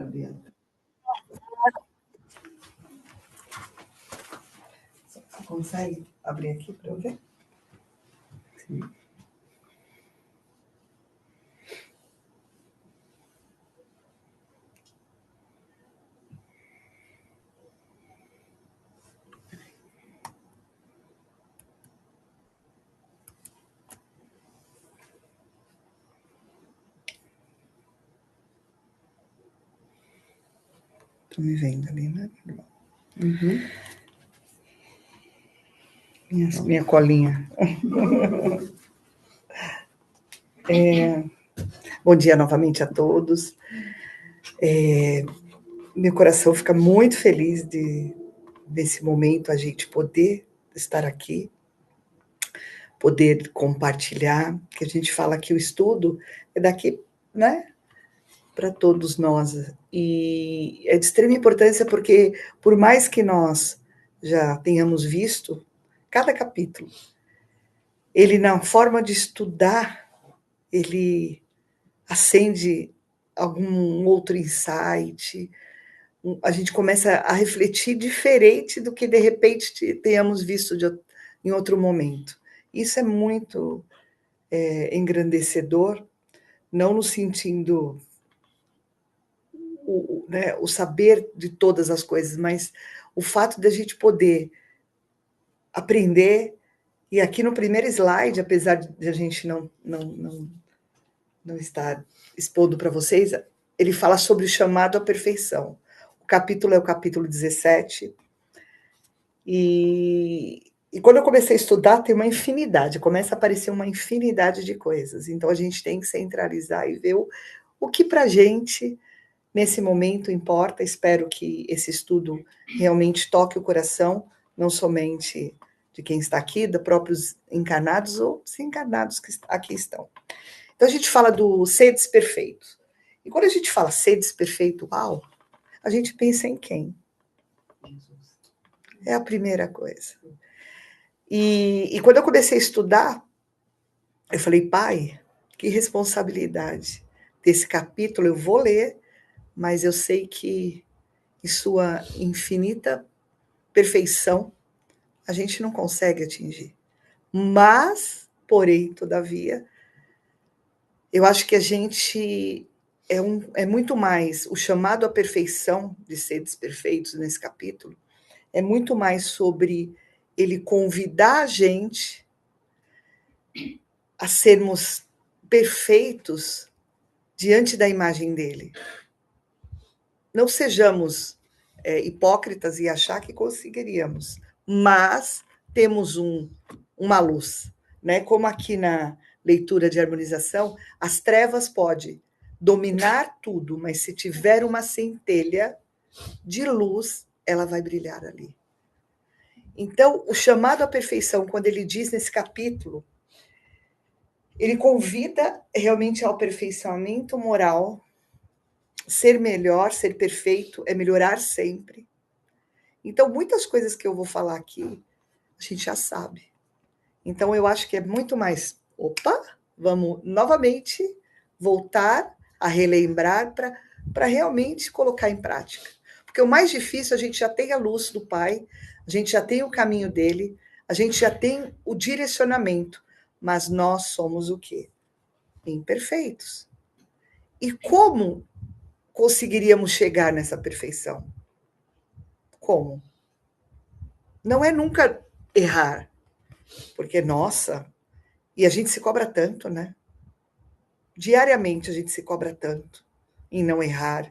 abrir. Você consegue abrir aqui para eu ver? Sim. Estou me vendo ali, né? Uhum. Minha colinha. Bom dia novamente a todos. Meu coração fica muito feliz desse momento a gente poder estar aqui, poder compartilhar, que a gente fala que o estudo é daqui, né, para todos nós. E é de extrema importância porque, por mais que nós já tenhamos visto cada capítulo, ele, na forma de estudar, ele acende algum outro insight, a gente começa a refletir diferente do que, de repente, tenhamos visto em outro momento. Isso é muito engrandecedor, não no sentido o saber de todas as coisas, mas o fato de a gente poder aprender, e aqui no primeiro slide, apesar de a gente não estar expondo para vocês, ele fala sobre o chamado à perfeição. O capítulo é o capítulo 17, e quando eu comecei a estudar, tem uma infinidade, começa a aparecer uma infinidade de coisas, então a gente tem que centralizar e ver o que para a gente nesse momento importa. Espero que esse estudo realmente toque o coração, não somente de quem está aqui, dos próprios encarnados ou desencarnados que aqui estão. Então a gente fala do seres perfeitos. E quando a gente fala seres perfeito, uau, a gente pensa em quem? É a primeira coisa. E quando eu comecei a estudar, eu falei, pai, que responsabilidade desse capítulo, eu vou ler, mas eu sei que em sua infinita perfeição, a gente não consegue atingir. Mas, porém, todavia, eu acho que a gente é muito mais, o chamado à perfeição de seres perfeitos nesse capítulo, é muito mais sobre ele convidar a gente a sermos perfeitos diante da imagem dele. Não sejamos hipócritas e achar que conseguiríamos, mas temos uma luz, né? Como aqui na leitura de harmonização, as trevas podem dominar tudo, mas se tiver uma centelha de luz, ela vai brilhar ali. Então, o chamado à perfeição, quando ele diz nesse capítulo, ele convida realmente ao aperfeiçoamento moral. Ser melhor, ser perfeito, é melhorar sempre. Então, muitas coisas que eu vou falar aqui, a gente já sabe. Então, eu acho que é muito mais, vamos novamente voltar a relembrar para realmente colocar em prática. Porque o mais difícil, a gente já tem a luz do Pai, a gente já tem o caminho dele, a gente já tem o direcionamento, mas nós somos o quê? Imperfeitos. E como conseguiríamos chegar nessa perfeição? Como? Não é nunca errar, porque, nossa, e a gente se cobra tanto, né? Diariamente a gente se cobra tanto em não errar,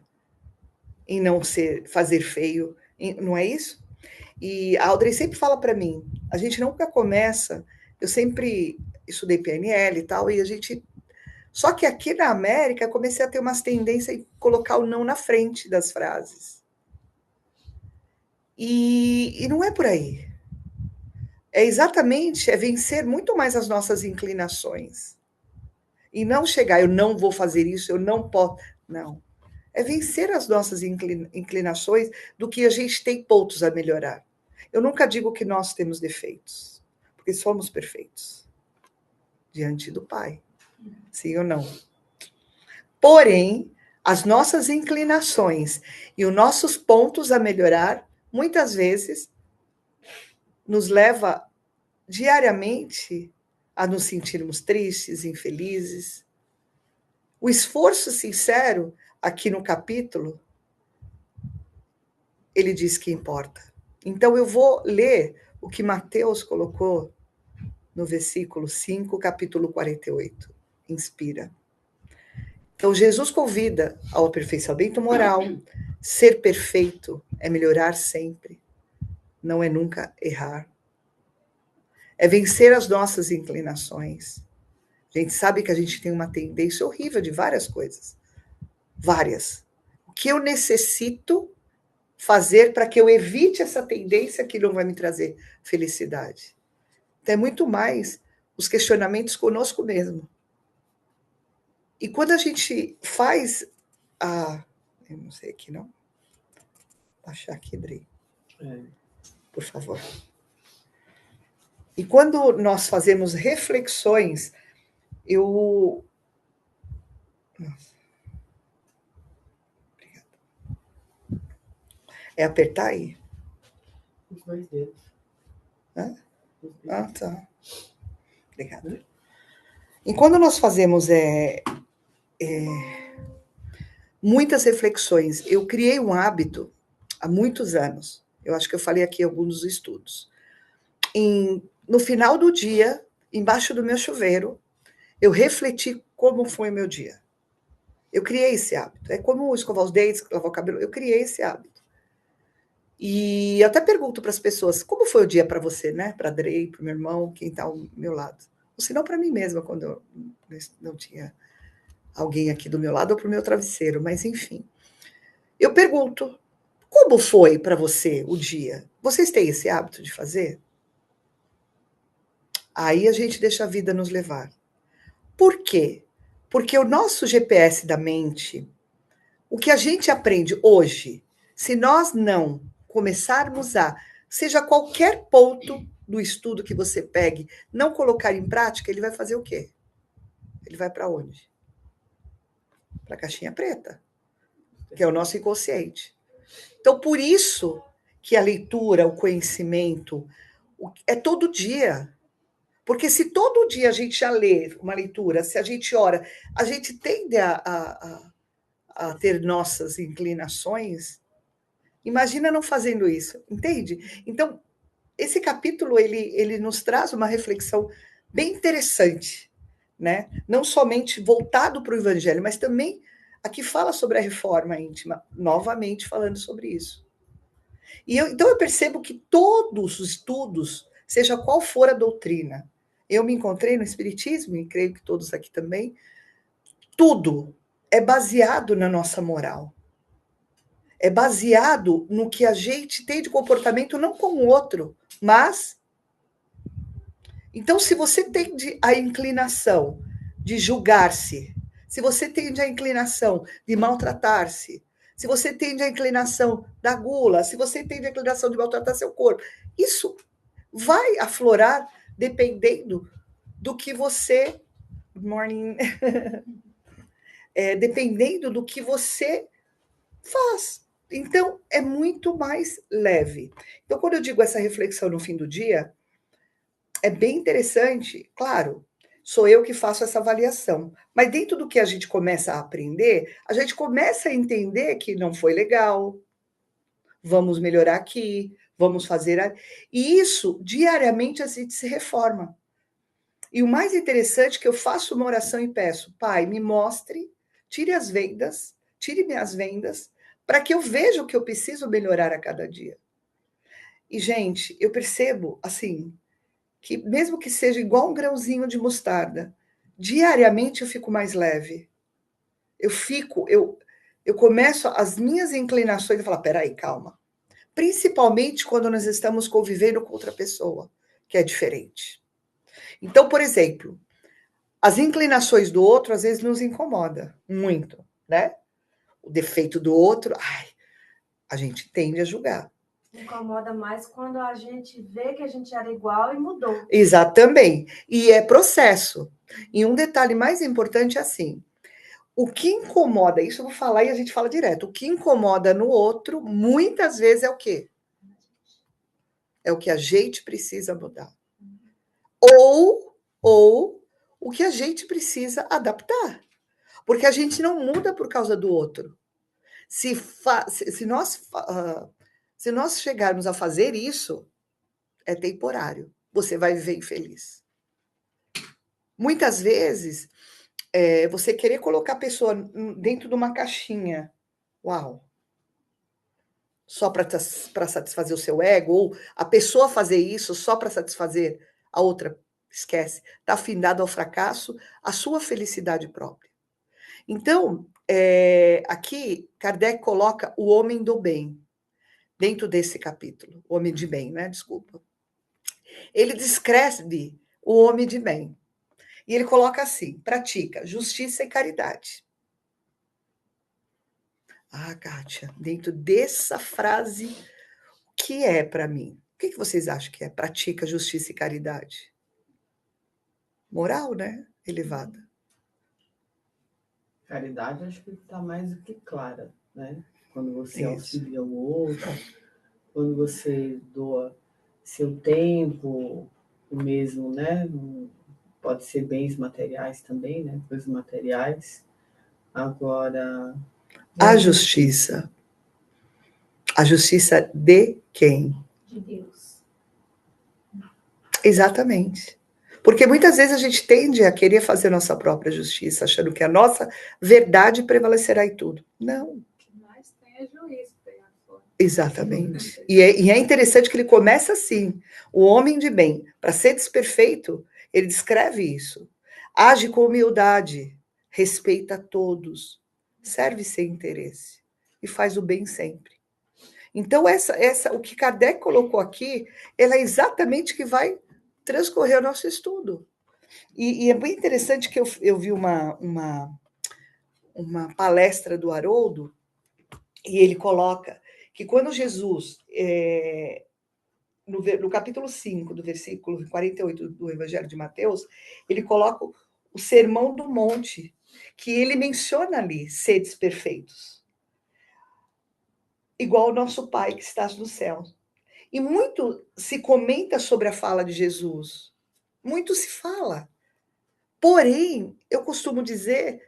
em não fazer feio, não é isso? E a Audrey sempre fala para mim, a gente nunca começa, eu sempre estudei PNL e tal, e a gente... Só que aqui na América eu comecei a ter umas tendências em colocar o não na frente das frases. E não é por aí. É exatamente, é vencer muito mais as nossas inclinações. E não chegar, eu não vou fazer isso, eu não posso. Não. É vencer as nossas inclinações do que a gente tem pontos a melhorar. Eu nunca digo que nós temos defeitos, porque somos perfeitos diante do Pai. Sim ou não? Porém, as nossas inclinações e os nossos pontos a melhorar, muitas vezes, nos leva diariamente a nos sentirmos tristes, infelizes. O esforço sincero, aqui no capítulo, ele diz que importa. Então, eu vou ler o que Mateus colocou no versículo 5, capítulo 48. Inspira. Então, Jesus convida ao aperfeiçoamento moral. Ser perfeito é melhorar sempre, não é nunca errar. É vencer as nossas inclinações. A gente sabe que a gente tem uma tendência horrível de várias coisas. Várias. O que eu necessito fazer para que eu evite essa tendência que não vai me trazer felicidade? Então, é muito mais os questionamentos conosco mesmo. E quando a gente faz a... Eu não sei aqui, não. Vou achar aqui, Drey. Por favor. E quando nós fazemos reflexões, eu... Nossa. Obrigada. É apertar aí? Os dois dedos. Hã? Ah, tá. Obrigada. E quando nós fazemos muitas reflexões, eu criei um hábito há muitos anos. Eu acho que eu falei aqui em alguns dos estudos. No final do dia, embaixo do meu chuveiro, eu refleti como foi o meu dia. Eu criei esse hábito. É como escovar os dentes, lavar o cabelo. Eu criei esse hábito. E eu até pergunto para as pessoas, como foi o dia para você, né? Para a Drey, para o meu irmão, quem está ao meu lado. Ou se não para mim mesma, quando eu não tinha alguém aqui do meu lado, ou para o meu travesseiro. Mas, enfim. Eu pergunto, como foi para você o dia? Vocês têm esse hábito de fazer? Aí a gente deixa a vida nos levar. Por quê? Porque o nosso GPS da mente, o que a gente aprende hoje, se nós não começarmos a, seja qualquer ponto do estudo que você pegue, não colocar em prática, ele vai fazer o quê? Ele vai para onde? Para a caixinha preta, que é o nosso inconsciente. Então, por isso que a leitura, o conhecimento, é todo dia. Porque se todo dia a gente já lê uma leitura, se a gente ora, a gente tende a ter nossas inclinações. Imagina não fazendo isso, entende? Então, esse capítulo, ele nos traz uma reflexão bem interessante, né? Não somente voltado para o evangelho, mas também aqui fala sobre a reforma íntima, novamente falando sobre isso. Então eu percebo que todos os estudos, seja qual for a doutrina, eu me encontrei no Espiritismo, e creio que todos aqui também, tudo é baseado na nossa moral. É baseado no que a gente tem de comportamento, não com o outro, mas... Então, se você tem a inclinação de julgar-se, se você tem a inclinação de maltratar-se, se você tem a inclinação da gula, se você tem a inclinação de maltratar seu corpo, isso vai aflorar dependendo do que você... Good morning. Dependendo do que você faz. Então, é muito mais leve. Então, quando eu digo essa reflexão no fim do dia, é bem interessante, claro, sou eu que faço essa avaliação. Mas dentro do que a gente começa a aprender, a gente começa a entender que não foi legal, vamos melhorar aqui, vamos fazer... E isso, diariamente, a gente se reforma. E o mais interessante é que eu faço uma oração e peço, Pai, me mostre, tire as vendas, tire minhas vendas, para que eu veja o que eu preciso melhorar a cada dia. E, gente, eu percebo, assim, que mesmo que seja igual um grãozinho de mostarda, diariamente eu fico mais leve. Eu começo as minhas inclinações a falar, peraí, calma. Principalmente quando nós estamos convivendo com outra pessoa, que é diferente. Então, por exemplo, as inclinações do outro às vezes nos incomoda muito, né? O defeito do outro, a gente tende a julgar. Incomoda mais quando a gente vê que a gente era igual e mudou. Exatamente. E é processo. E um detalhe mais importante é assim, O que incomoda, isso eu vou falar e a gente fala direto, o que incomoda no outro, muitas vezes é o quê? É o que a gente precisa mudar. Ou o que a gente precisa adaptar. Porque a gente não muda por causa do outro. Se nós chegarmos a fazer isso, é temporário. Você vai viver infeliz. Muitas vezes, você querer colocar a pessoa dentro de uma caixinha, uau, só para satisfazer o seu ego, ou a pessoa fazer isso só para satisfazer a outra, esquece, está afindado ao fracasso, a sua felicidade própria. Então, aqui, Kardec coloca o homem do bem, dentro desse capítulo, o homem de bem, né? Desculpa. Ele descreve o homem de bem. E ele coloca assim: pratica justiça e caridade. Ah, Kátia, dentro dessa frase, o que é para mim? O que vocês acham que é? Pratica justiça e caridade. Moral, né? Elevada. Caridade, acho que está mais do que clara, né? Quando você Isso. auxilia o outro, quando você doa seu tempo, o mesmo, né? Pode ser bens materiais também, né? Coisas materiais. Agora. A justiça. A justiça de quem? De Deus. Exatamente. Porque muitas vezes a gente tende a querer fazer nossa própria justiça, achando que a nossa verdade prevalecerá em tudo. Não. Mas tem a juízo. Exatamente. E é interessante que ele começa assim. O homem de bem, para ser desperfeito, ele descreve isso. Age com humildade, respeita a todos, serve sem interesse e faz o bem sempre. Então, o que Kardec colocou aqui, ela é exatamente o que vai transcorrer o nosso estudo. E é bem interessante que eu vi uma palestra do Haroldo, e ele coloca que quando Jesus, no capítulo 5, do versículo 48 do Evangelho de Mateus, ele coloca o Sermão do Monte, que ele menciona ali, sedes perfeitos, igual ao nosso Pai que estás no céu. E muito se comenta sobre a fala de Jesus, muito se fala. Porém, eu costumo dizer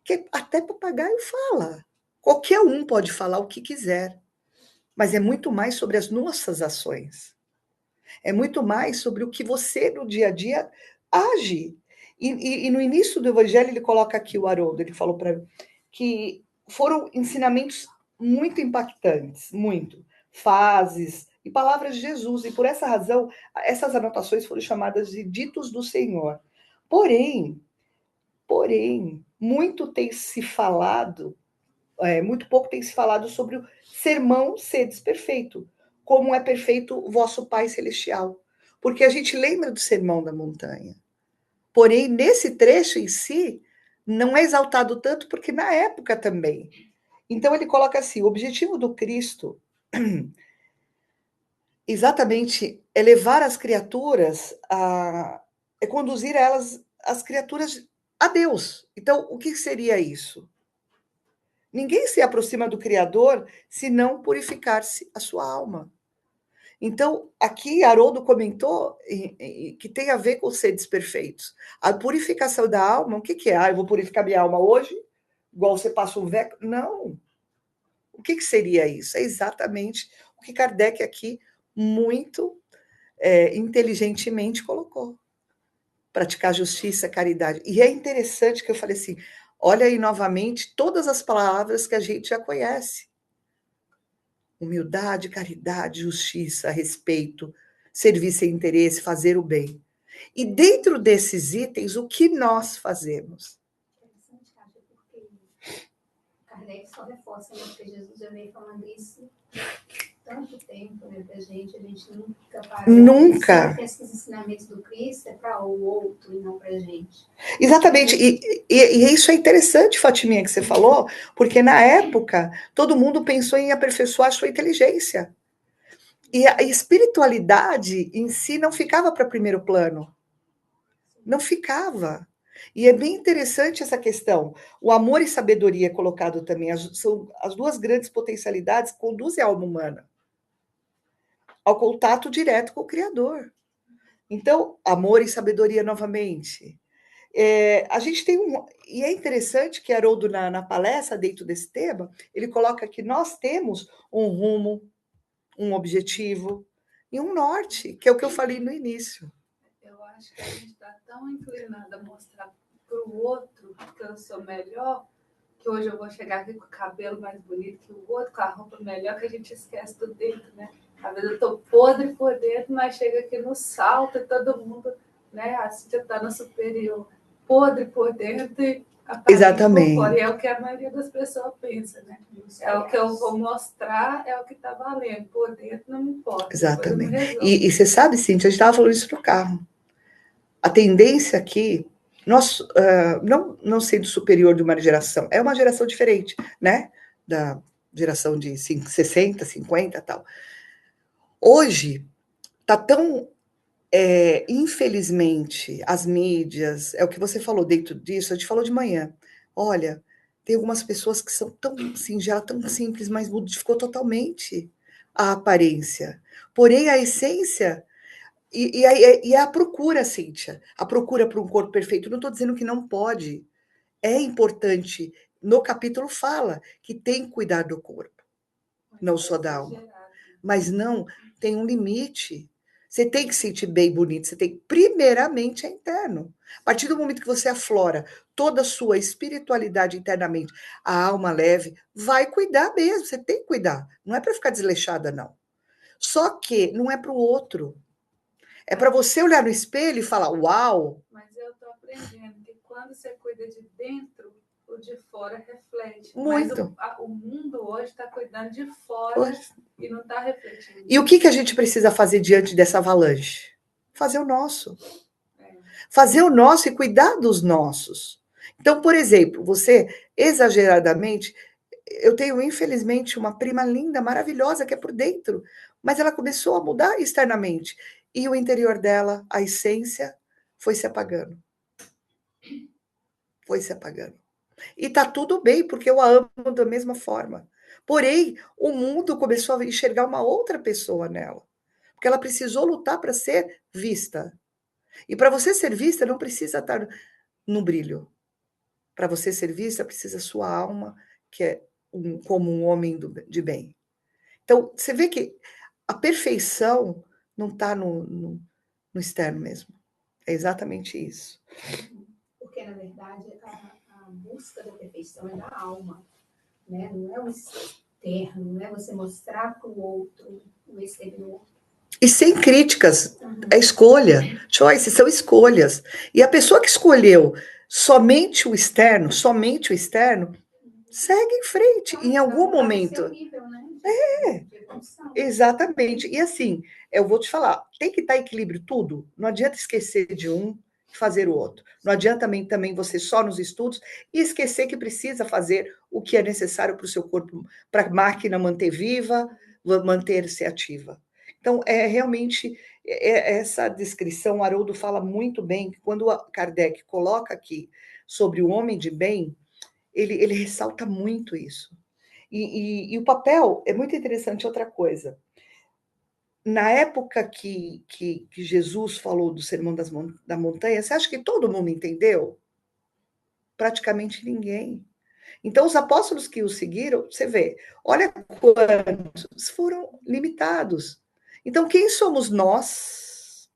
que até papagaio fala. Qualquer um pode falar o que quiser, mas é muito mais sobre as nossas ações. É muito mais sobre o que você, no dia a dia, age. E no início do Evangelho, ele coloca aqui o Haroldo, ele falou para mim, que foram ensinamentos muito impactantes, muito. Fases e palavras de Jesus. E por essa razão, essas anotações foram chamadas de ditos do Senhor. Porém, muito tem se falado, muito pouco tem se falado sobre o sermão sedes perfeito, como é perfeito o vosso Pai Celestial. Porque a gente lembra do sermão da montanha. Porém, nesse trecho em si, não é exaltado tanto, porque na época também. Então, ele coloca assim: o objetivo do Cristo exatamente é levar as criaturas é conduzir elas, as criaturas, a Deus. Então, o que seria isso? Ninguém se aproxima do Criador se não purificar-se a sua alma. Então, aqui Haroldo comentou que tem a ver com os seres perfeitos. A purificação da alma, o que é? Eu vou purificar minha alma hoje? Igual você passa um veco? Não. O que seria isso? É exatamente o que Kardec aqui muito inteligentemente colocou. Praticar justiça, caridade. E é interessante que eu falei assim, olha aí novamente todas as palavras que a gente já conhece. Humildade, caridade, justiça, respeito, servir sem interesse, fazer o bem. E dentro desses itens, o que nós fazemos? Interessante, porque Kardec só reforça, né? Porque Jesus já veio falando isso tanto tempo, né, pra gente, a gente nunca parou. Nunca. Pensa que os ensinamentos do Cristo é para o outro e não pra gente. Exatamente. E isso é interessante, Fatiminha, que você falou, porque na época todo mundo pensou em aperfeiçoar a sua inteligência. E a espiritualidade em si não ficava para primeiro plano. Não ficava. E é bem interessante essa questão. O amor e sabedoria é colocado também. São as duas grandes potencialidades que conduzem a alma humana ao contato direto com o Criador. Então, amor e sabedoria novamente. A gente tem e é interessante que Haroldo, na palestra, dentro desse tema, ele coloca que nós temos um rumo, um objetivo e um norte, que é o que eu falei no início. Eu acho que a gente está tão inclinada a mostrar para o outro que eu sou melhor, que hoje eu vou chegar aqui com o cabelo mais bonito que o outro, com a roupa melhor, que a gente esquece do dentro, né? Às vezes eu tô podre por dentro, mas chega aqui no salto e todo mundo, né? A Cíntia tá no superior, podre por dentro e exatamente. Por fora. E é o que a maioria das pessoas pensa, né? É o que eu vou mostrar, é o que tá valendo. Por dentro não me importa. Exatamente. E você sabe, Cíntia, a gente estava falando isso no carro. A tendência aqui, nós, não sendo superior de uma geração, é uma geração diferente, né? Da geração de 60, 50 e tal. Hoje, tá tão, infelizmente, as mídias, é o que você falou dentro disso, a gente falou de manhã. Olha, tem algumas pessoas que são tão singelas, tão simples, mas modificou totalmente a aparência. Porém, a essência... E a procura, Cíntia, a procura por um corpo perfeito. Não estou dizendo que não pode. É importante. No capítulo fala que tem que cuidar do corpo, não só da alma. Mas não, tem um limite. Você tem que se sentir bem bonito. Você tem, primeiramente, é interno. A partir do momento que você aflora toda a sua espiritualidade internamente, a alma leve, vai cuidar mesmo. Você tem que cuidar. Não é para ficar desleixada, não. Só que não é para o outro. É para você olhar no espelho e falar, uau! Mas eu estou aprendendo que quando você cuida de dentro, o de fora reflete. Muito. Mas o mundo hoje está cuidando de fora e não está refletindo. E o que a gente precisa fazer diante dessa avalanche? Fazer o nosso. Fazer o nosso e cuidar dos nossos. Então, por exemplo, você, exageradamente... Eu tenho, infelizmente, uma prima linda, maravilhosa, que é por dentro, mas ela começou a mudar externamente. E o interior dela, a essência, foi se apagando. Foi se apagando. E tá tudo bem, porque eu a amo da mesma forma. Porém, o mundo começou a enxergar uma outra pessoa nela. Porque ela precisou lutar para ser vista. E para você ser vista, não precisa estar no brilho. Para você ser vista, precisa sua alma, que é como um homem de bem. Então, você vê que a perfeição não está no externo mesmo. É exatamente isso. Porque, na verdade, a busca da perfeição é da alma, né? Não é o externo, não é você mostrar para o outro o exterior. E sem críticas, é escolha. Choice, são escolhas. E a pessoa que escolheu somente o externo, segue em frente, em algum momento. Horrível, né? Exatamente. E assim, eu vou te falar, tem que estar em equilíbrio tudo. Não adianta esquecer de um e fazer o outro. Não adianta também você só nos estudos e esquecer que precisa fazer o que é necessário para o seu corpo, para a máquina manter viva, manter-se ativa. Então, realmente, essa descrição, o Haroldo fala muito bem, que quando Kardec coloca aqui sobre o homem de bem, ele ressalta muito isso. E o papel é muito interessante, outra coisa. Na época que Jesus falou do Sermão da Montanha, você acha que todo mundo entendeu? Praticamente ninguém. Então, os apóstolos que o seguiram, você vê, olha quantos foram limitados. Então, quem somos nós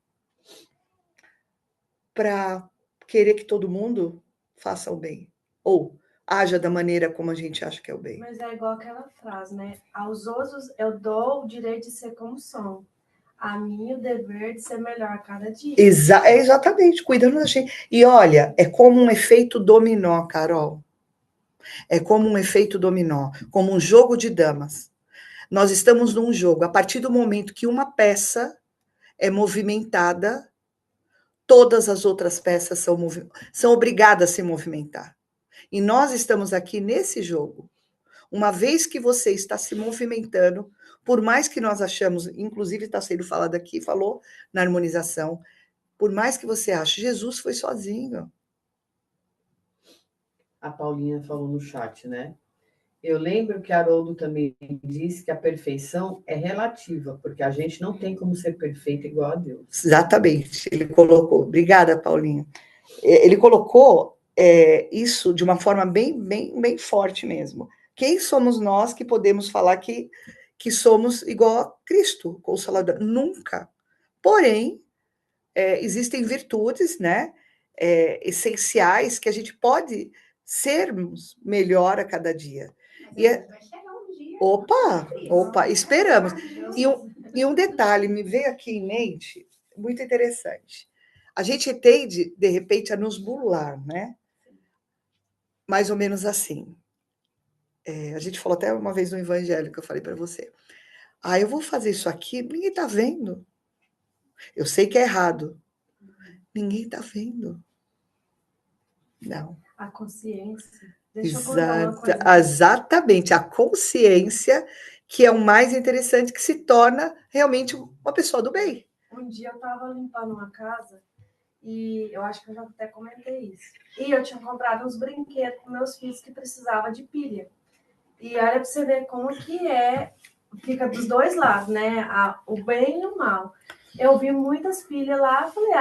para querer que todo mundo faça o bem? Ou haja da maneira como a gente acha que é o bem. Mas é igual aquela frase, né? Aos outros eu dou o direito de ser como são. A mim o dever de ser melhor a cada dia. Exatamente, cuidando da gente. E olha, é como um efeito dominó, Carol. É como um efeito dominó, como um jogo de damas. Nós estamos num jogo. A partir do momento que uma peça é movimentada, todas as outras peças são obrigadas a se movimentar. E nós estamos aqui nesse jogo. Uma vez que você está se movimentando, por mais que nós achamos, inclusive está sendo falado aqui, falou na harmonização, por mais que você ache, Jesus foi sozinho. a Paulinha falou no chat, né? Eu lembro que Haroldo também disse que a perfeição é relativa, porque a gente não tem como ser perfeito igual a Deus. Exatamente. Ele colocou. Obrigada, Paulinha. Ele colocou isso de uma forma bem forte mesmo. Quem somos nós que podemos falar que somos igual a Cristo, Consolador? Nunca. Porém, existem virtudes, né, essenciais que a gente pode sermos melhor a cada dia. Mas a gente vai chegar um dia. Opa, esperamos. E um detalhe me veio aqui em mente, muito interessante. A gente tende, de repente, a nos burlar, né? Mais ou menos assim. A gente falou até uma vez no Evangelho que eu falei para você. Eu vou fazer isso aqui, ninguém está vendo. Eu sei que é errado. Ninguém está vendo. Não. A consciência. Deixa eu contar uma coisa. Exatamente, a consciência que é o mais interessante, que se torna realmente uma pessoa do bem. Um dia eu estava limpando uma casa e eu acho que eu já até comentei isso. E eu tinha comprado uns brinquedos para meus filhos que precisavam de pilha. E olha para você ver como que fica dos dois lados, né? O bem e o mal. Eu vi muitas pilhas lá, falei,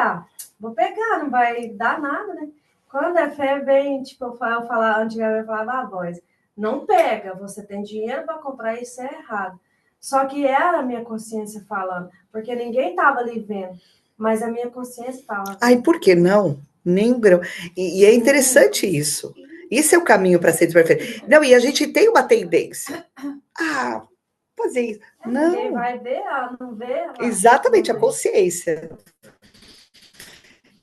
vou pegar, não vai dar nada, né? Quando é fé, vem, tipo, antigamente eu falava a voz, não pega, você tem dinheiro para comprar, isso é errado. Só que era a minha consciência falando, porque ninguém estava ali vendo, mas a minha consciência estava. E por que não? Nem um grão. E é interessante isso. Isso é o caminho para ser perfeito. Não, e a gente tem uma tendência. Fazer isso. Não. Ninguém vai ver, não vê. Exatamente, a consciência.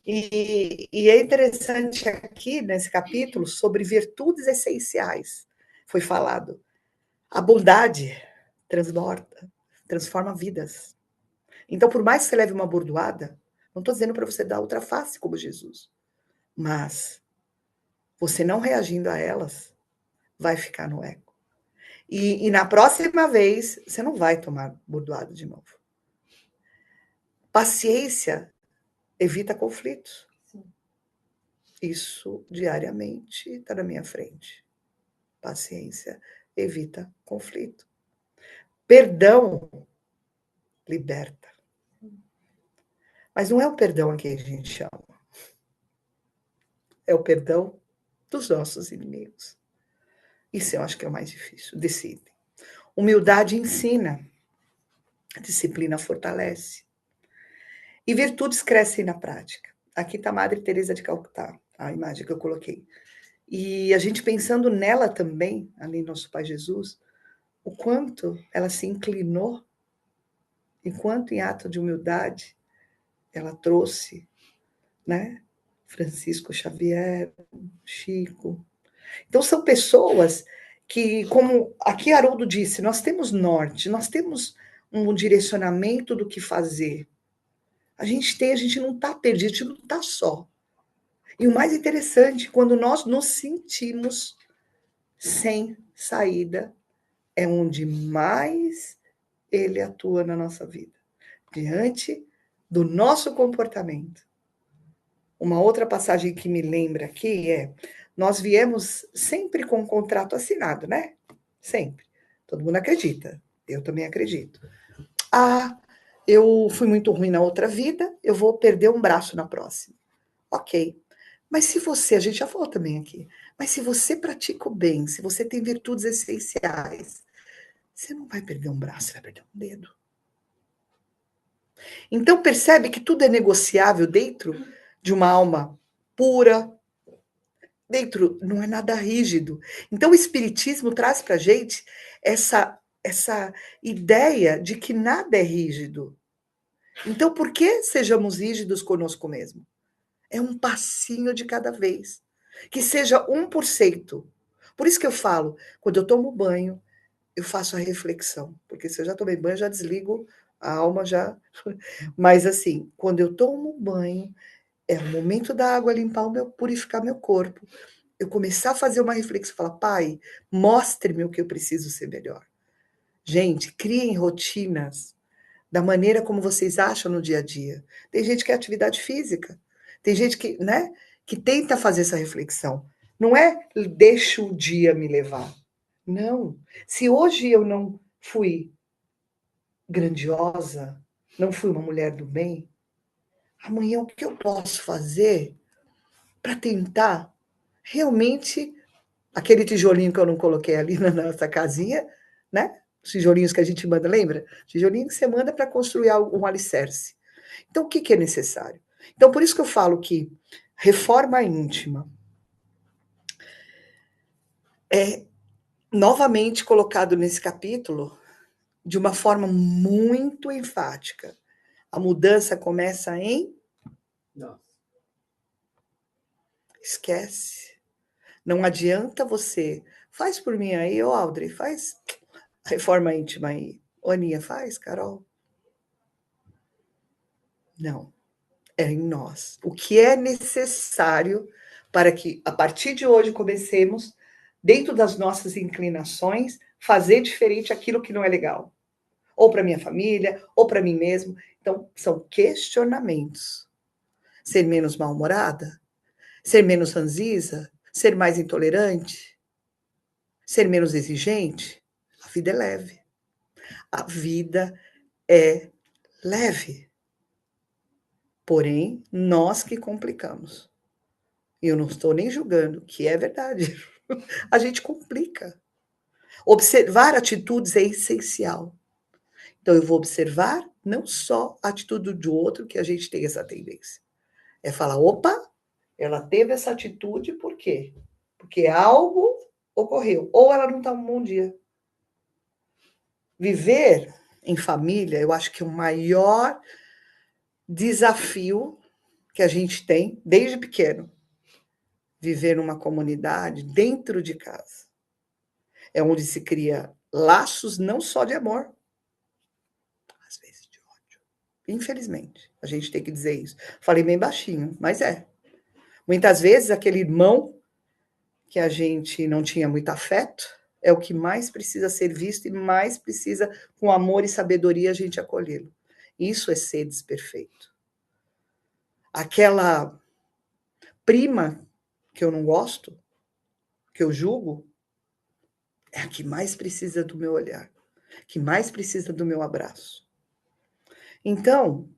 E é interessante aqui, nesse capítulo, sobre virtudes essenciais. Foi falado. A bondade transforma vidas. Então, por mais que você leve uma bordoada, não estou dizendo para você dar outra face como Jesus, mas você não reagindo a elas, vai ficar no eco. E na próxima vez, você não vai tomar bordoada de novo. Paciência evita conflitos. Sim. Isso diariamente está na minha frente. Paciência evita conflito. Perdão liberta. Mas não é o perdão a quem a gente chama. É o perdão dos nossos inimigos. Isso eu acho que é o mais difícil. Decidem. Humildade ensina. Disciplina fortalece. E virtudes crescem na prática. Aqui está a Madre Teresa de Calcutá, a imagem que eu coloquei. E a gente pensando nela também, além do nosso Pai Jesus, o quanto ela se inclinou, enquanto em ato de humildade, ela trouxe, né? Francisco Xavier, Chico. Então são pessoas que, como aqui Haroldo disse, nós temos norte, nós temos um direcionamento do que fazer. A gente não está perdido, a gente não está só. E o mais interessante, quando nós nos sentimos sem saída, é onde mais ele atua na nossa vida, diante do nosso comportamento. Uma outra passagem que me lembra aqui nós viemos sempre com um contrato assinado, né? Sempre. Todo mundo acredita. Eu também acredito. Eu fui muito ruim na outra vida, eu vou perder um braço na próxima. Ok. Mas se você, a gente já falou também aqui, mas se você pratica o bem, se você tem virtudes essenciais, você não vai perder um braço, você vai perder um dedo. Então percebe que tudo é negociável dentro de uma alma pura, dentro, não é nada rígido. Então o Espiritismo traz para a gente essa ideia de que nada é rígido. Então por que sejamos rígidos conosco mesmo? É um passinho de cada vez. Que seja 1%. Por isso que eu falo, quando eu tomo banho, eu faço a reflexão. Porque se eu já tomei banho, eu já desligo a alma já. Mas assim, quando eu tomo banho, é o momento da água limpar purificar meu corpo. Eu começar a fazer uma reflexão, falar, Pai, mostre-me o que eu preciso ser melhor. Gente, criem rotinas da maneira como vocês acham no dia a dia. Tem gente que é atividade física. Tem gente que, né, que tenta fazer essa reflexão. Não é deixa o dia me levar. Não. Se hoje eu não fui grandiosa, não fui uma mulher do bem, amanhã o que eu posso fazer para tentar realmente aquele tijolinho que eu não coloquei ali na nossa casinha, né? Os tijolinhos que a gente manda, lembra? Tijolinho que você manda para construir um alicerce. Então, o que é necessário? Então, por isso que eu falo que reforma íntima é novamente colocado nesse capítulo de uma forma muito enfática. A mudança começa em Nossa. esquece. Não adianta você. Faz por mim aí, ô Audrey, faz a reforma íntima aí. Ô, Aninha, faz, Carol. Não. É em nós. O que é necessário para que, a partir de hoje, comecemos, dentro das nossas inclinações, fazer diferente aquilo que não é legal. Ou para minha família, ou para mim mesmo. Então, são questionamentos. Ser menos mal-humorada? Ser menos ranziza? Ser mais intolerante? Ser menos exigente? A vida é leve. A vida é leve. Porém, nós que complicamos. E eu não estou nem julgando, que é verdade. A gente complica. Observar atitudes é essencial. Então, eu vou observar não só a atitude do outro, que a gente tem essa tendência. É falar, opa, ela teve essa atitude por quê? Porque algo ocorreu. Ou ela não está um bom dia. Viver em família, eu acho que é o maior desafio que a gente tem desde pequeno. Viver numa comunidade dentro de casa. É onde se cria laços não só de amor, às vezes de ódio. Infelizmente, a gente tem que dizer isso. Falei bem baixinho, mas é. Muitas vezes aquele irmão que a gente não tinha muito afeto é o que mais precisa ser visto e mais precisa, com amor e sabedoria, a gente acolhê-lo. Isso é ser desperfeito. Aquela prima que eu não gosto, que eu julgo, é a que mais precisa do meu olhar, que mais precisa do meu abraço. Então,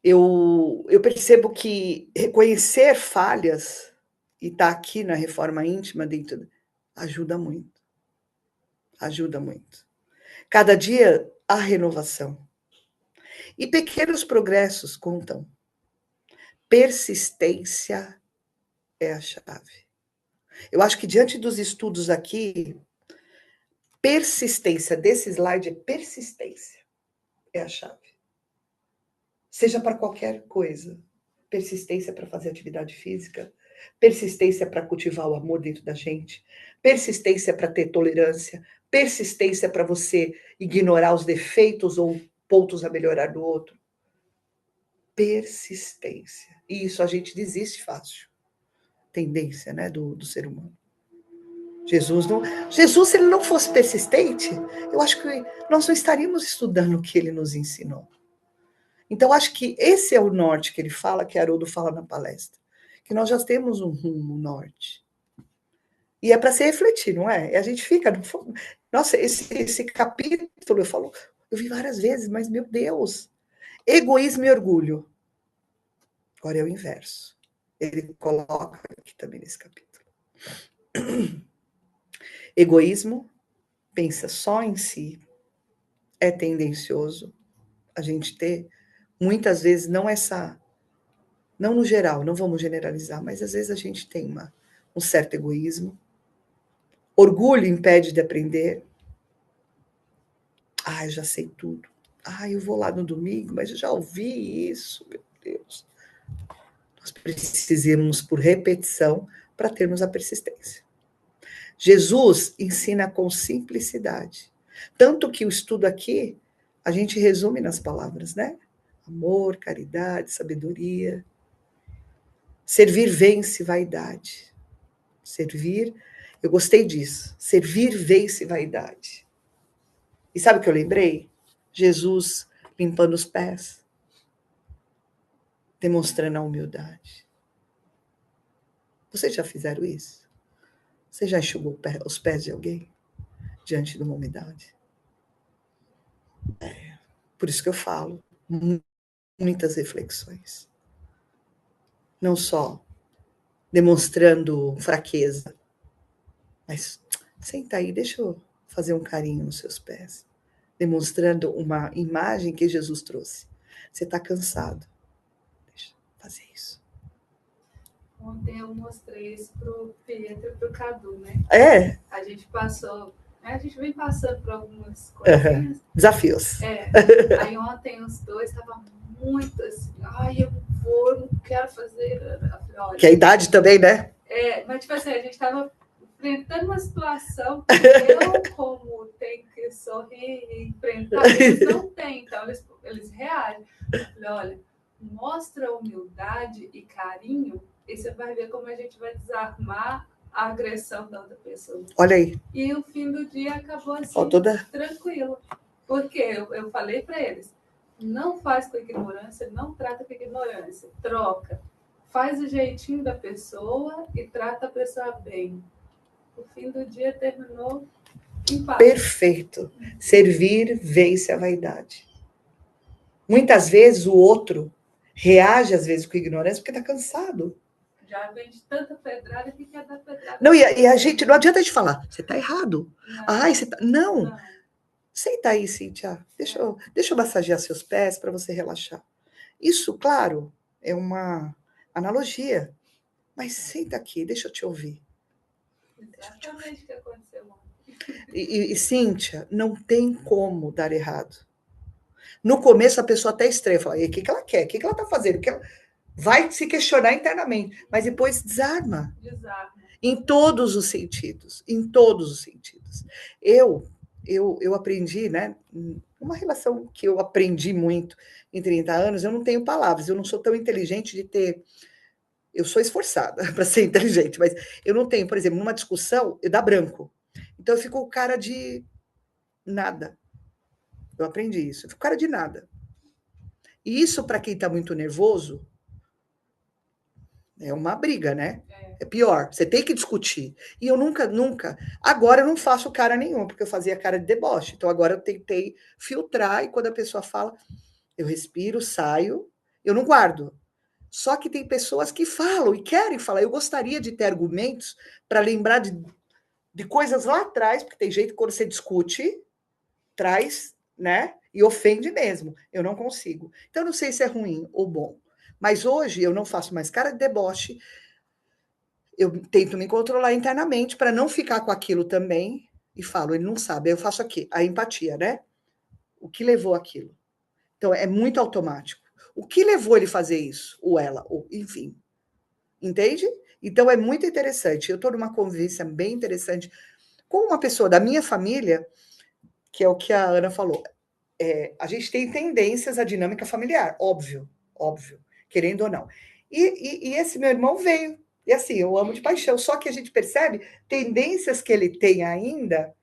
eu percebo que reconhecer falhas e estar aqui na reforma íntima dentro ajuda muito. Ajuda muito. Cada dia há renovação. E pequenos progressos contam. Persistência é a chave. Eu acho que diante dos estudos aqui, persistência desse slide é persistência. É a chave. Seja para qualquer coisa. Persistência para fazer atividade física, persistência para cultivar o amor dentro da gente, persistência para ter tolerância, persistência para você ignorar os defeitos ou pontos a melhorar do outro. Persistência. E isso a gente desiste fácil. Tendência, né, do ser humano. Jesus, se ele não fosse persistente, eu acho que nós não estaríamos estudando o que ele nos ensinou. Então, acho que esse é o norte que ele fala, que Haroldo fala na palestra. Que nós já temos um rumo norte. E é para se refletir, não é? E a gente fica... Nossa, esse capítulo, eu vi várias vezes, mas, meu Deus, egoísmo e orgulho. Agora é o inverso. Ele coloca aqui também nesse capítulo. Egoísmo, pensa só em si, é tendencioso a gente ter, muitas vezes, não no geral, não vamos generalizar, mas às vezes a gente tem um certo egoísmo. Orgulho impede de aprender. Eu já sei tudo. Eu vou lá no domingo, mas eu já ouvi isso, meu Deus. Nós precisamos, por repetição, para termos a persistência. Jesus ensina com simplicidade. Tanto que o estudo aqui, a gente resume nas palavras, né? Amor, caridade, sabedoria. Servir vence vaidade. Servir, eu gostei disso. Servir vence vaidade. E sabe o que eu lembrei? Jesus limpando os pés, demonstrando a humildade. Vocês já fizeram isso? Você já enxugou os pés de alguém diante de uma umidade? Por isso que eu falo, muitas reflexões. Não só demonstrando fraqueza, mas senta aí, deixa eu fazer um carinho nos seus pés. Demonstrando uma imagem que Jesus trouxe. Você está cansado. Deixa eu fazer isso. Ontem eu mostrei isso pro Pietro e pro Cadu, né? É. A gente vem passando por algumas coisinhas. Desafios. Aí ontem os dois estavam muito assim, ai, eu não quero fazer. Olha, que a idade também, né? Mas tipo assim, a gente estava enfrentando uma situação que eu, como tenho que sorrir e enfrentar, eles não têm, então eles reagem. Eu falei, olha, mostra humildade e carinho, e você vai ver como a gente vai desarmar a agressão da outra pessoa. Olha aí. E o fim do dia acabou assim, tranquilo. Porque eu falei para eles, não faz com ignorância, não trata com ignorância, troca. Faz o jeitinho da pessoa e trata a pessoa bem. O fim do dia terminou em paz. Perfeito. Servir vence a vaidade. Muitas vezes o outro reage, às vezes, com ignorância, porque está cansado. Já vem de tanta pedrada que quer dar pedrada. Não, e a gente, não adianta a gente falar, você está errado. Não. Ai, você tá... Não. Senta aí, Cíntia. Deixa eu massagear seus pés para você relaxar. Isso, claro, é uma analogia. Mas senta aqui, deixa eu te ouvir. Exatamente o que aconteceu ontem. E Cíntia, não tem como dar errado. No começo, a pessoa até estranha, fala, e o que ela quer? O que ela está fazendo? Que ela... Vai se questionar internamente, mas depois desarma. Em todos os sentidos. Em todos os sentidos. Eu aprendi, né? Uma relação que eu aprendi muito em 30 anos, eu não tenho palavras, eu não sou tão inteligente de ter... Eu sou esforçada para ser inteligente, mas eu não tenho, por exemplo, numa discussão, eu dá branco. Então eu fico o cara de nada. Eu aprendi isso, eu fico cara de nada. E isso, para quem está muito nervoso, é uma briga, né? É pior, você tem que discutir. E eu nunca, agora eu não faço cara nenhum, porque eu fazia cara de deboche. Então agora eu tentei filtrar, e quando a pessoa fala, eu respiro, saio, eu não guardo. Só que tem pessoas que falam e querem falar. Eu gostaria de ter argumentos para lembrar de coisas lá atrás, porque tem jeito que quando você discute, traz, né? E ofende mesmo. Eu não consigo. Então, eu não sei se é ruim ou bom. Mas hoje eu não faço mais cara de deboche. Eu tento me controlar internamente para não ficar com aquilo também. E falo, ele não sabe. Aí eu faço aqui, a empatia, né? O que levou aquilo? Então, é muito automático. O que levou ele a fazer isso? Ou ela, ou enfim. Entende? Então, é muito interessante. Eu estou numa convivência bem interessante com uma pessoa da minha família, que é o que a Ana falou. A gente tem tendências à dinâmica familiar, óbvio, querendo ou não. E esse meu irmão veio, e assim, eu amo de paixão, só que a gente percebe tendências que ele tem ainda,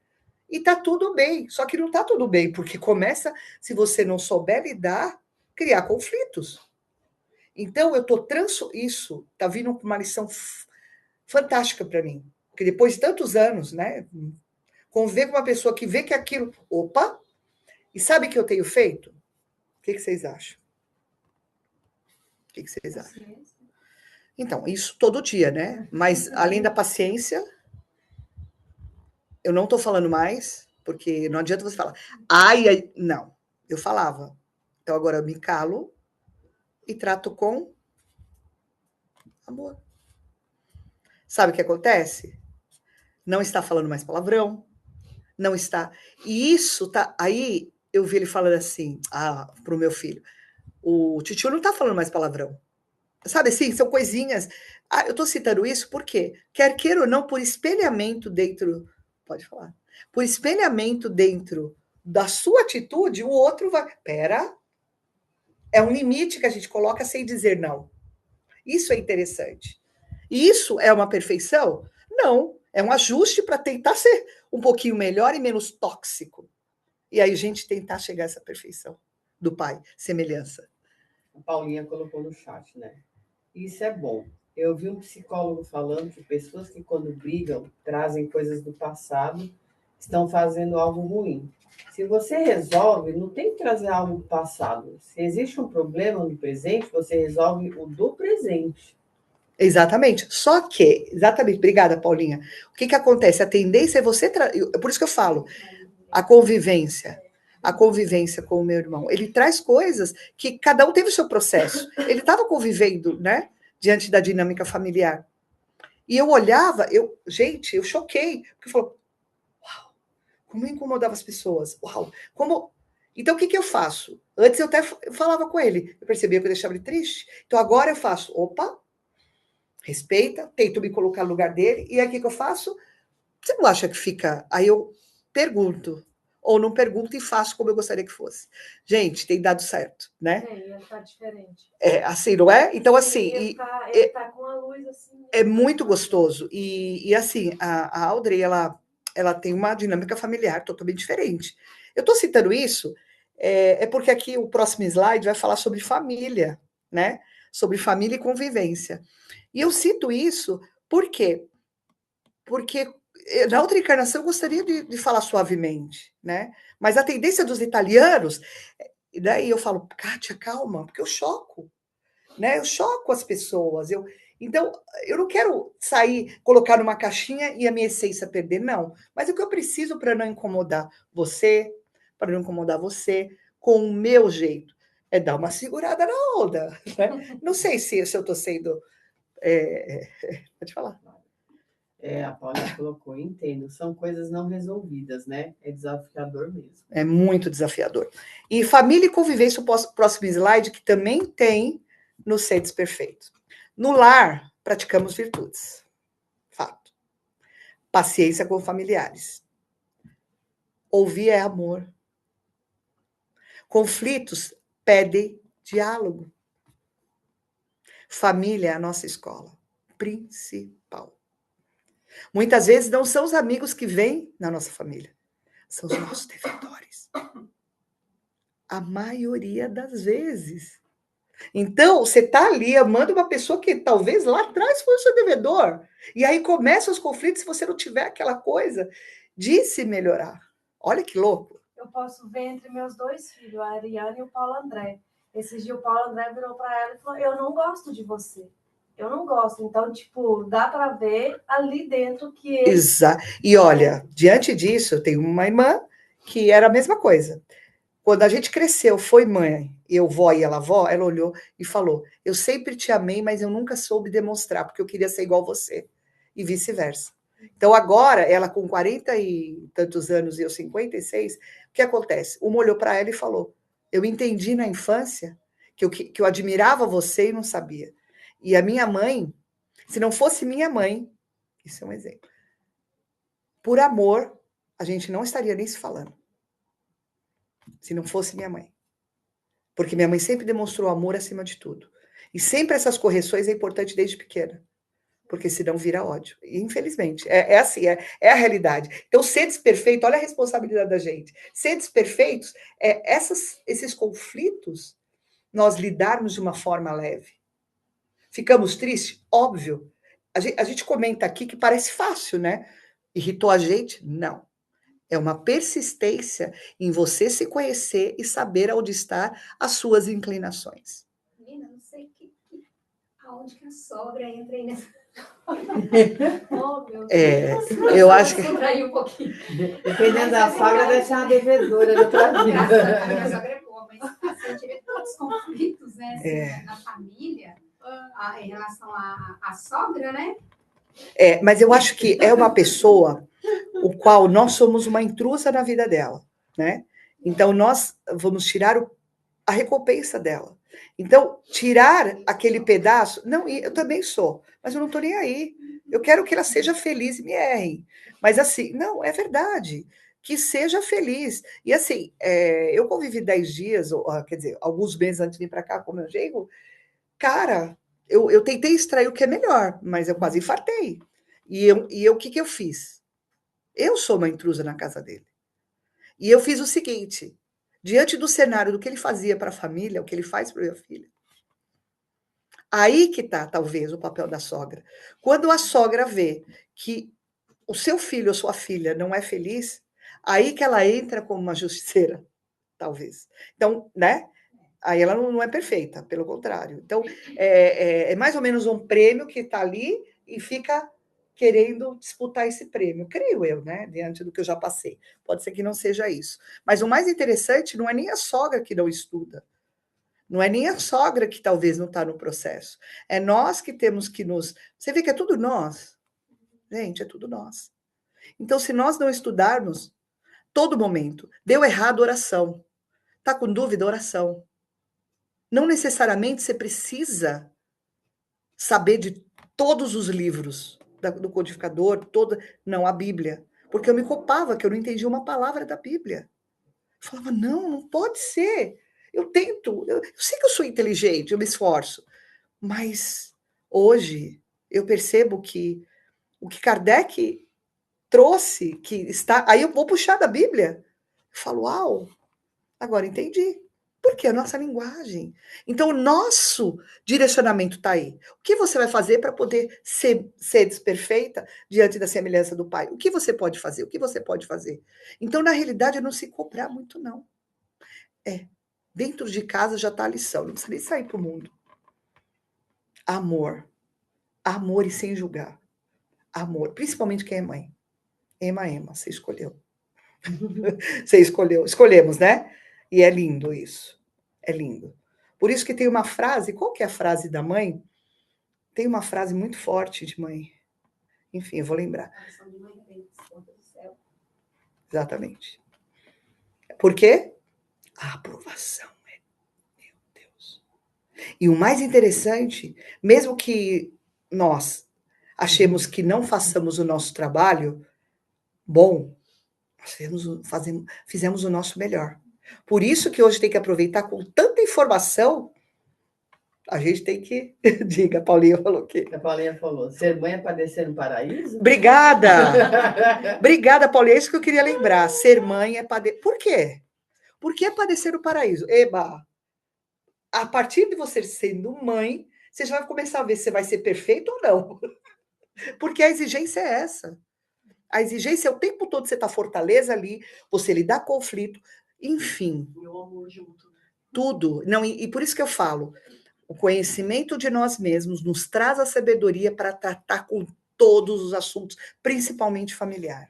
e tá tudo bem, só que não tá tudo bem, porque começa, se você não souber lidar, criar conflitos. Então, eu tô isso tá vindo com uma lição fantástica para mim, porque depois de tantos anos, né, conviver com uma pessoa que vê que aquilo, opa, e sabe o que eu tenho feito? O que vocês acham? O que vocês acham? Então, isso todo dia, né? Mas, além da paciência, eu não estou falando mais, porque não adianta você falar, ai, não. Eu falava. Então, agora eu me calo e trato com amor. Sabe o que acontece? Não está falando mais palavrão, não está... E isso tá... Aí, eu vi ele falando assim, pro meu filho, o titio não está falando mais palavrão. Sabe assim, são coisinhas. Eu estou citando isso porque, quer queira ou não, por espelhamento dentro. Pode falar. Por espelhamento dentro da sua atitude, o outro vai. Pera. É um limite que a gente coloca sem dizer não. Isso é interessante. E isso é uma perfeição? Não. É um ajuste para tentar ser um pouquinho melhor e menos tóxico. E aí a gente tentar chegar a essa perfeição do pai, semelhança. A Paulinha colocou no chat, né? Isso é bom. Eu vi um psicólogo falando que pessoas que quando brigam trazem coisas do passado, estão fazendo algo ruim. Se você resolve, não tem que trazer algo do passado. Se existe um problema no presente, você resolve o do presente. Exatamente. Só que, exatamente, obrigada, Paulinha. O que acontece? A tendência é você. Por isso que eu falo, a convivência. A convivência com o meu irmão. Ele traz coisas que cada um teve o seu processo. Ele estava convivendo, né? Diante da dinâmica familiar. E eu olhava, gente, eu choquei. Porque eu falo, uau, como eu incomodava as pessoas. Uau, como. Então, o que eu faço? Antes eu até falava com ele. Eu percebia que eu deixava ele triste. Então, agora eu faço, opa, respeita, tento me colocar no lugar dele, e aí o que eu faço? Você não acha que fica... Aí eu pergunto, ou não pergunto e faço como eu gostaria que fosse. Gente, tem dado certo, né? Ele tá diferente. É, assim, não é? Então, assim... Ele tá com a luz, assim... É muito gostoso. E assim, a Audrey, ela tem uma dinâmica familiar totalmente diferente. Eu estou citando isso, porque aqui o próximo slide vai falar sobre família, né? Sobre família e convivência. E eu cito isso por quê? Porque na outra encarnação eu gostaria de falar suavemente, né? Mas a tendência dos italianos, e daí eu falo, Kátia, calma, porque eu choco, né? Eu choco as pessoas. Então, eu não quero sair, colocar numa caixinha e a minha essência perder, não. Mas o que eu preciso para não incomodar você, para não incomodar você, com o meu jeito, é dar uma segurada na onda, né? Não sei se eu estou sendo... pode falar. A Paula colocou, entendo. São coisas não resolvidas, né? É desafiador mesmo. É muito desafiador. E família e convivência, o próximo slide, que também tem no Ser Desperfeito. No lar, praticamos virtudes. Fato. Paciência com familiares. Ouvir é amor. Conflitos pedem diálogo. Família é a nossa escola principal. Muitas vezes não são os amigos que vêm na nossa família, são os nossos devedores. A maioria das vezes. Então, você está ali amando uma pessoa que talvez lá atrás foi o seu devedor. E aí começam os conflitos se você não tiver aquela coisa de se melhorar. Olha que louco. Eu posso ver entre meus dois filhos, a Ariane e o Paulo André. Esses dias o Paulo André virou para ela e falou, eu não gosto de você. Eu não gosto. Então, tipo, dá para ver ali dentro que ele... Exato. E olha, diante disso, eu tenho uma irmã que era a mesma coisa. Quando a gente cresceu, foi mãe, eu vó e ela avó, ela olhou e falou, eu sempre te amei, mas eu nunca soube demonstrar, porque eu queria ser igual a você. E vice-versa. Então, agora, ela com 40 e tantos anos e eu 56, o que acontece? Uma olhou para ela e falou, eu entendi na infância que eu admirava você e não sabia. E a minha mãe, se não fosse minha mãe, isso é um exemplo, por amor, a gente não estaria nem se falando. Se não fosse minha mãe. Porque minha mãe sempre demonstrou amor acima de tudo. E sempre essas correções é importante desde pequena. Porque senão vira ódio. E, infelizmente, é assim, é a realidade. Então, ser desperfeito, olha a responsabilidade da gente. Ser desperfeitos é esses conflitos, nós lidarmos de uma forma leve. Ficamos tristes? Óbvio. A gente comenta aqui que parece fácil, né? Irritou a gente? Não. É uma persistência em você se conhecer e saber onde estar as suas inclinações. Menina, não sei aonde que a sogra entra aí nessa... Oh, meu Deus. Eu acho que... Um pouquinho. Dependendo da sogra, deve ser uma devedora da tua A minha vida. sogra é boa, mas assim, eu tive tantos conflitos, né, assim, na família, em relação à sogra, né? Mas eu acho que é uma pessoa o qual nós somos uma intrusa na vida dela, né? Então, nós vamos tirar a recompensa dela. Então, tirar aquele pedaço... Não, eu também sou, mas eu não estou nem aí. Eu quero que ela seja feliz e me erre. Mas assim, não, é verdade. Que seja feliz. E assim, eu convivi 10 dias, quer dizer, alguns meses antes de vir para cá com o meu genro, cara, eu tentei extrair o que é melhor, mas eu quase infartei. E o que eu fiz? Eu sou uma intrusa na casa dele. E eu fiz o seguinte, diante do cenário do que ele fazia para a família, o que ele faz para minha filha, Aí que tá, talvez, o papel da sogra. Quando a sogra vê que o seu filho ou sua filha não é feliz, aí que ela entra como uma justiceira, talvez. Então, né? Aí ela não é perfeita, pelo contrário. Então, é mais ou menos um prêmio que está ali e fica querendo disputar esse prêmio. Creio eu, né? Diante do que eu já passei. Pode ser que não seja isso. Mas o mais interessante não é nem a sogra que não estuda. Não é nem a sogra que talvez não está no processo. É nós que temos que nos... Você vê que é tudo nós. Gente, é tudo nós. Então, se nós não estudarmos, todo momento, deu errado, oração. Tá com dúvida, oração. Não necessariamente você precisa saber de todos os livros do codificador, não, a Bíblia. Porque eu me culpava que eu não entendia uma palavra da Bíblia. Eu falava, não pode ser. Eu tento, eu sei que eu sou inteligente, eu me esforço. Mas hoje eu percebo que o que Kardec trouxe, que está. Aí eu vou puxar da Bíblia. Eu falo, uau, agora entendi. Porque é a nossa linguagem. Então, o nosso direcionamento está aí. O que você vai fazer para poder ser desperfeita diante da semelhança do Pai? O que você pode fazer? O que você pode fazer? Então, na realidade, é não se cobrar muito, não. Dentro de casa já está a lição. Não precisa nem sair para o mundo. Amor. Amor e sem julgar. Amor. Principalmente quem é mãe. Ema. Você escolheu. Você escolheu. Escolhemos, né? E é lindo isso. É lindo. Por isso que tem uma frase, qual que é a frase da mãe? Tem uma frase muito forte de mãe. Enfim, eu vou lembrar. Exatamente. Por quê? A aprovação. Meu Deus. E o mais interessante, mesmo que nós achemos que não façamos o nosso trabalho, bom, nós fizemos o nosso melhor. Por isso que hoje tem que aproveitar com tanta informação, a gente tem que... Diga, a Paulinha falou o quê? A Paulinha falou, ser mãe é padecer no paraíso? Obrigada! Obrigada, Paulinha, é isso que eu queria lembrar. Ser mãe é padecer... Por quê? Por que padecer no paraíso? Eba! A partir de você sendo mãe, você já vai começar a ver se você vai ser perfeito ou não. Porque a exigência é essa. A exigência é o tempo todo você estar fortaleza ali, você lidar com conflito, enfim. E o amor junto. Tudo. Não, e por isso que eu falo, o conhecimento de nós mesmos nos traz a sabedoria para tratar com todos os assuntos, principalmente familiar.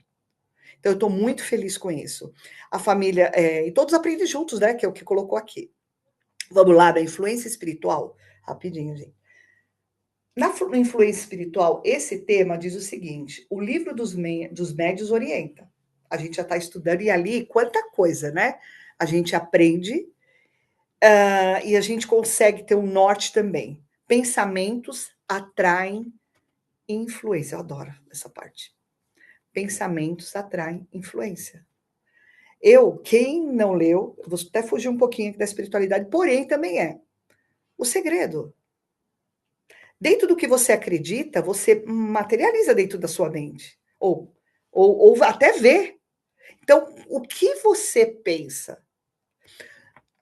Então, eu estou muito feliz com isso. A família, e todos aprendem juntos, né? Que é o que colocou aqui. Vamos lá, da influência espiritual. Rapidinho, gente. Na influência espiritual, esse tema diz o seguinte: o livro dos médios orienta. A gente já está estudando, e ali, quanta coisa, né? A gente aprende e a gente consegue ter um norte também. Pensamentos atraem influência. Eu adoro essa parte. Pensamentos atraem influência. Quem não leu, vou até fugir um pouquinho aqui da espiritualidade, porém também é o segredo. Dentro do que você acredita, você materializa dentro da sua mente. Ou até vê. Então, o que você pensa?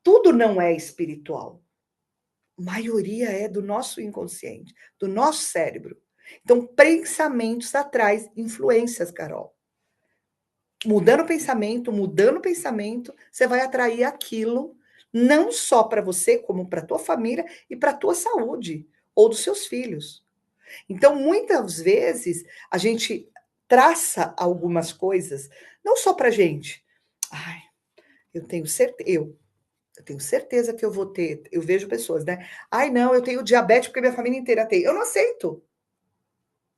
Tudo não é espiritual. A maioria é do nosso inconsciente, do nosso cérebro. Então, pensamentos atrás influências, Carol. Mudando o pensamento, você vai atrair aquilo, não só para você, como para a tua família e para a tua saúde, ou dos seus filhos. Então, muitas vezes, a gente traça algumas coisas, não só para a gente. Ai, eu tenho certeza que eu vou ter. Eu vejo pessoas, né? Ai, não, eu tenho diabetes porque minha família inteira tem. Eu não aceito.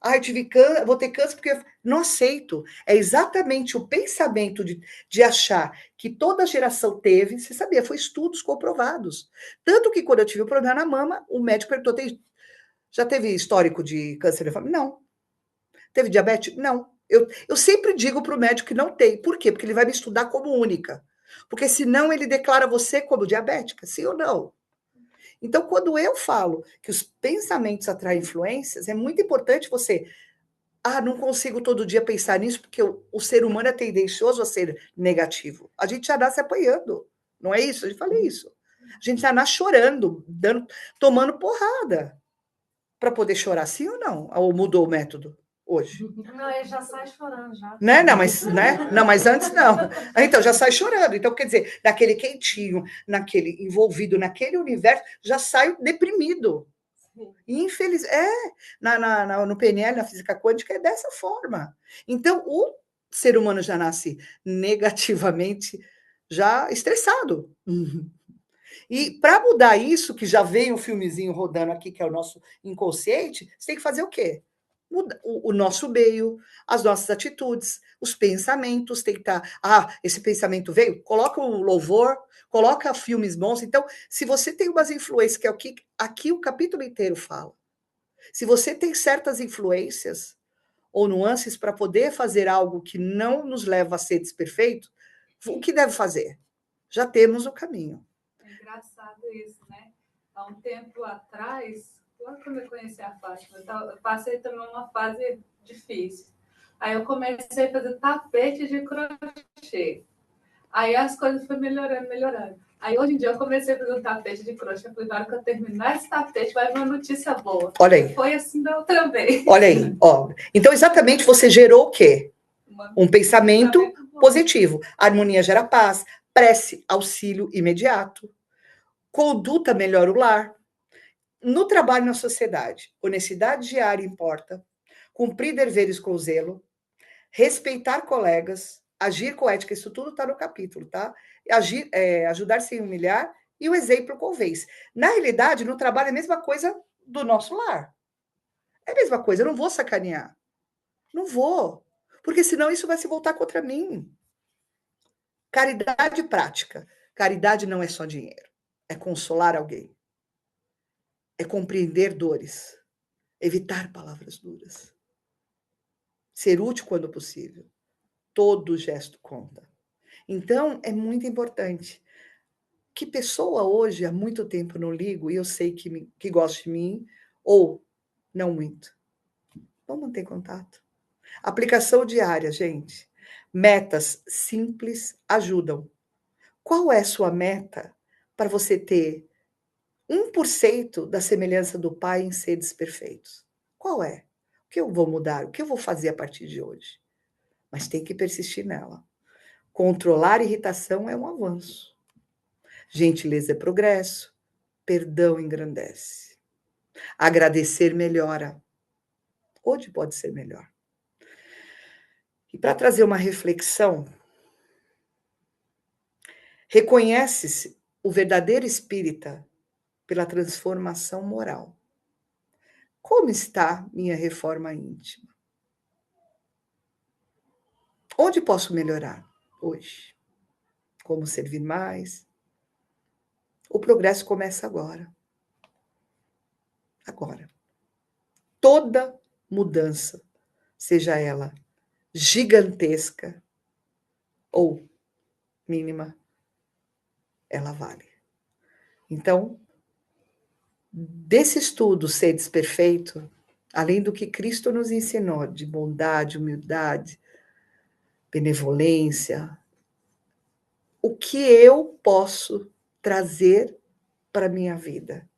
Ai, eu tive câncer, vou ter câncer porque... Não aceito. É exatamente o pensamento de achar que toda geração teve. Você sabia, foi estudos comprovados. Tanto que quando eu tive um problema na mama, o médico perguntou, já teve histórico de câncer da família? Não. Teve diabetes? Não. Eu sempre digo para o médico que não tem. Por quê? Porque ele vai me estudar como única. Porque senão ele declara você como diabética, sim ou não? Então, quando eu falo que os pensamentos atraem influências, é muito importante você... não consigo todo dia pensar nisso, porque o ser humano é tendencioso a ser negativo. A gente já nasce apanhando, não é isso? Eu falei isso. A gente já nasce chorando, tomando porrada. para poder chorar, sim ou não? Ou mudou o método hoje? Não, ele já sai chorando já. Né? Não, mas antes não. Então já sai chorando. Então, quer dizer, naquele quentinho, naquele envolvido naquele universo, já sai deprimido. Sim. Infeliz. No PNL, na física quântica, é dessa forma. Então, o ser humano já nasce negativamente, já estressado. E para mudar isso, que já veio um filmezinho rodando aqui, que é o nosso inconsciente, você tem que fazer o quê? O nosso meio, as nossas atitudes, os pensamentos, tem que estar. Esse pensamento veio, coloca o louvor, coloca filmes bons. Então, se você tem umas influências, que é o que aqui o capítulo inteiro fala, se você tem certas influências ou nuances para poder fazer algo que não nos leva a ser desperfeito, o que deve fazer? Já temos o caminho. É engraçado isso, né? Há um tempo atrás, logo quando eu conheci a Fátima, eu passei também uma fase difícil. Aí eu comecei a fazer tapete de crochê. Aí as coisas foram melhorando. Aí hoje em dia eu comecei a fazer um tapete de crochê. Eu falei, na hora que eu terminar esse tapete, vai vir uma notícia boa. Olha aí. Foi assim da outra vez. Olha aí, ó. Então, exatamente, você gerou o quê? Um pensamento positivo. A harmonia gera paz, prece, auxílio imediato. Conduta melhora o lar. No trabalho na sociedade, honestidade diária importa. Cumprir deveres com zelo. Respeitar colegas. Agir com ética. Isso tudo está no capítulo, tá? Ajudar sem humilhar. E o exemplo convence. Na realidade, no trabalho é a mesma coisa do nosso lar. É a mesma coisa, eu não vou sacanear. Não vou. Porque senão isso vai se voltar contra mim. Caridade prática. Caridade não é só dinheiro. É consolar alguém. É compreender dores. Evitar palavras duras. Ser útil quando possível. Todo gesto conta. Então, é muito importante. Que pessoa hoje, há muito tempo não ligo, e eu sei que gosta de mim, ou não muito. Vamos manter contato. Aplicação diária, gente. Metas simples ajudam. Qual é a sua meta para você ter 1% da semelhança do Pai em seres perfeitos? Qual é? O que eu vou mudar? O que eu vou fazer a partir de hoje? Mas tem que persistir nela. Controlar a irritação é um avanço. Gentileza é progresso. Perdão engrandece. Agradecer melhora. Hoje pode ser melhor. E para trazer uma reflexão, reconhece-se o verdadeiro espírita pela transformação moral. Como está minha reforma íntima? Onde posso melhorar hoje? Como servir mais? O progresso começa agora. Agora. Toda mudança, seja ela gigantesca ou mínima, ela vale. Então, desse estudo Seres Perfeito, além do que Cristo nos ensinou de bondade, humildade, benevolência, o que eu posso trazer para a minha vida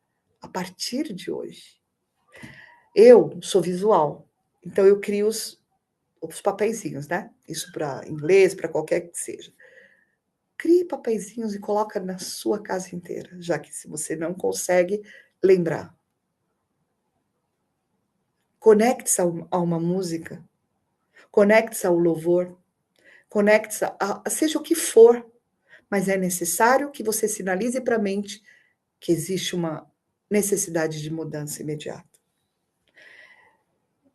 a partir de hoje? Eu sou visual, então eu crio os papeizinhos, né? Isso para inglês, para qualquer que seja. Crie papeizinhos e coloca na sua casa inteira, já que se você não consegue lembrar. Conecte-se a uma música, conecte-se ao louvor, conecte-se a seja o que for, mas é necessário que você sinalize para a mente que existe uma necessidade de mudança imediata.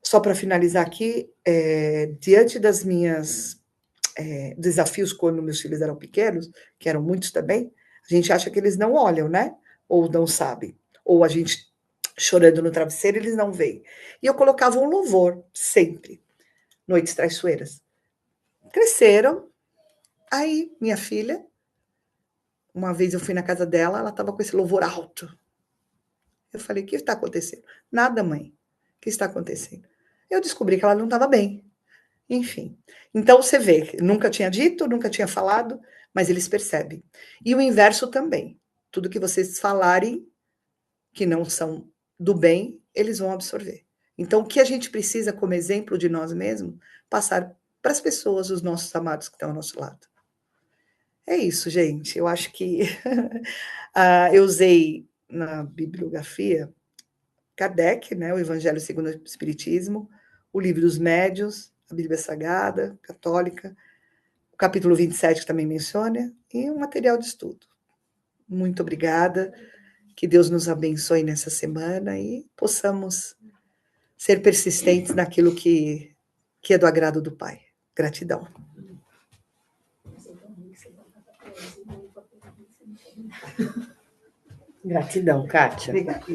Só para finalizar aqui, diante das minhas desafios quando meus filhos eram pequenos, que eram muitos também, a gente acha que eles não olham, né? Ou não sabem. Ou a gente chorando no travesseiro, eles não veem. E eu colocava um louvor, sempre. Noites Traiçoeiras. Cresceram. Aí, minha filha, uma vez eu fui na casa dela, ela estava com esse louvor alto. Eu falei, o que está acontecendo? Nada, mãe. O que está acontecendo? Eu descobri que ela não estava bem. Enfim. Então, você vê, nunca tinha dito, nunca tinha falado, mas eles percebem. E o inverso também. Tudo que vocês falarem que não são do bem, eles vão absorver. Então, o que a gente precisa, como exemplo de nós mesmos, passar para as pessoas, os nossos amados que estão ao nosso lado. É isso, gente. Eu acho que eu usei na bibliografia Kardec, né, o Evangelho segundo o Espiritismo, o Livro dos Médiuns, a Bíblia Sagrada, católica, o capítulo 27, que também menciona, e um material de estudo. Muito obrigada. Que Deus nos abençoe nessa semana e possamos ser persistentes naquilo que é do agrado do Pai. Gratidão. Gratidão, Kátia. Obrigada.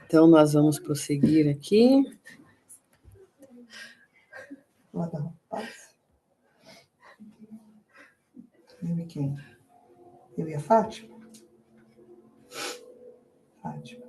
Então, nós vamos prosseguir aqui. Paz. Eu e quem? Eu e a Fátima? Fátima.